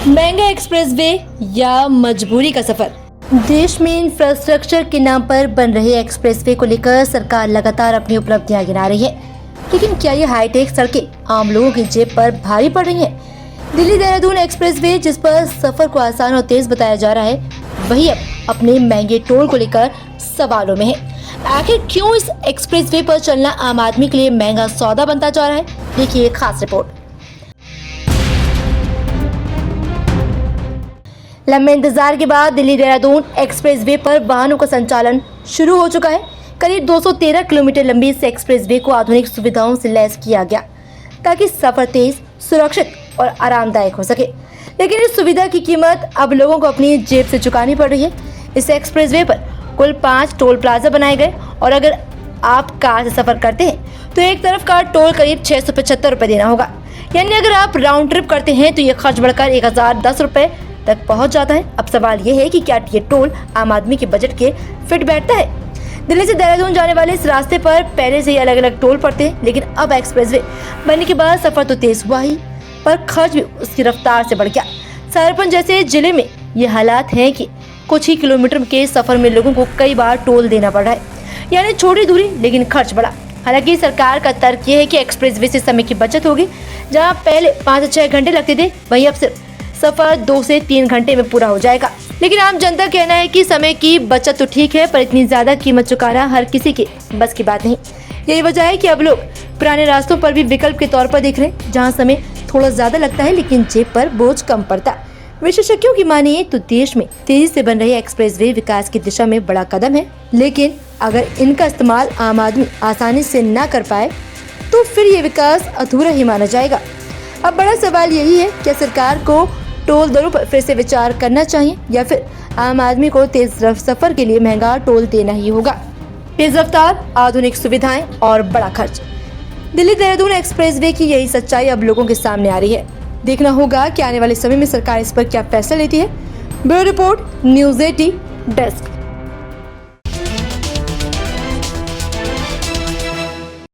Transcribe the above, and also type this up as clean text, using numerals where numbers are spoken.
महंगा एक्सप्रेसवे या मजबूरी का सफर। देश में इंफ्रास्ट्रक्चर के नाम पर बन रहे एक्सप्रेसवे को लेकर सरकार लगातार अपनी उपलब्धियां गिना रही है, लेकिन क्या ये हाईटेक सड़कें आम लोगों की जेब पर भारी पड़ रही हैं? दिल्ली देहरादून एक्सप्रेसवे, जिस पर सफर को आसान और तेज बताया जा रहा है, वही अब अपने महंगे टोल को लेकर सवालों में है। आखिर क्यों इस एक्सप्रेसवे पर चलना आम आदमी के लिए महंगा सौदा बनता जा रहा है? देखिए खास रिपोर्ट। लंबे इंतजार के बाद दिल्ली देहरादून एक्सप्रेसवे पर वाहनों का संचालन शुरू हो चुका है। करीब 213 किलोमीटर लंबी इस एक्सप्रेसवे को आधुनिक सुविधाओं से लैस किया गया ताकि सफर तेज, सुरक्षित और आरामदायक हो सके। लेकिन इस सुविधा की कीमत अब लोगों को अपनी जेब से चुकानी पड़ रही है। इस एक्सप्रेसवे पर कुल 5 टोल प्लाजा बनाए गए और अगर आप कार से सफर करते हैं तो एक तरफ का टोल करीब 675 रुपये देना होगा। यानी अगर आप राउंड ट्रिप करते हैं तो ये खर्च बढ़कर 1010 रुपये तक पहुंच जाता है। अब सवाल ये है कि क्या ये टोल आम आदमी के बजट के फिट बैठता है? दिल्ली से देहरादून जाने वाले इस रास्ते पर पहले से ही अलग अलग टोल पड़ते हैं, लेकिन अब एक्सप्रेसवे बनने के बाद सफर तो तेज हुआ ही, पर खर्च भी उसकी रफ्तार से बढ़ गया। सारपन जैसे जिले में ये हालात हैं कि कुछ ही किलोमीटर के सफर में लोगों को कई बार टोल देना पड़ रहा है, यानी छोटी दूरी लेकिन खर्च बढ़ा। हालांकि सरकार का तर्क ये है कि एक्सप्रेसवे से समय की बचत होगी। जहाँ पहले 5 से 6 घंटे लगते थे, वहीं अब सिर्फ सफर 2 से 3 घंटे में पूरा हो जाएगा। लेकिन आम जनता का कहना है कि समय की बचत तो ठीक है, पर इतनी ज्यादा कीमत चुकाना हर किसी के बस की बात नहीं। यही वजह है कि अब लोग पुराने रास्तों पर भी विकल्प के तौर पर देख रहे हैं, जहां समय थोड़ा ज्यादा लगता है लेकिन जेब पर बोझ कम पड़ता। विशेषज्ञों की मानिए तो देश में तेजी से बन रहे एक्सप्रेसवे विकास की दिशा में बड़ा कदम है, लेकिन अगर इनका इस्तेमाल आम आदमी आसानी से न कर पाए तो फिर ये विकास अधूरा ही माना जाएगा। अब बड़ा सवाल यही है, क्या सरकार को टोल दरों पर फिर से विचार करना चाहिए या फिर आम आदमी को तेज सफर के लिए महंगा टोल देना ही होगा? तेज रफ्तार, आधुनिक सुविधाएं और बड़ा खर्च। दिल्ली देहरादून एक्सप्रेसवे की यही सच्चाई अब लोगों के सामने आ रही है। देखना होगा कि आने वाले समय में सरकार इस पर क्या फैसला लेती है। Bureau report, news 18 desk.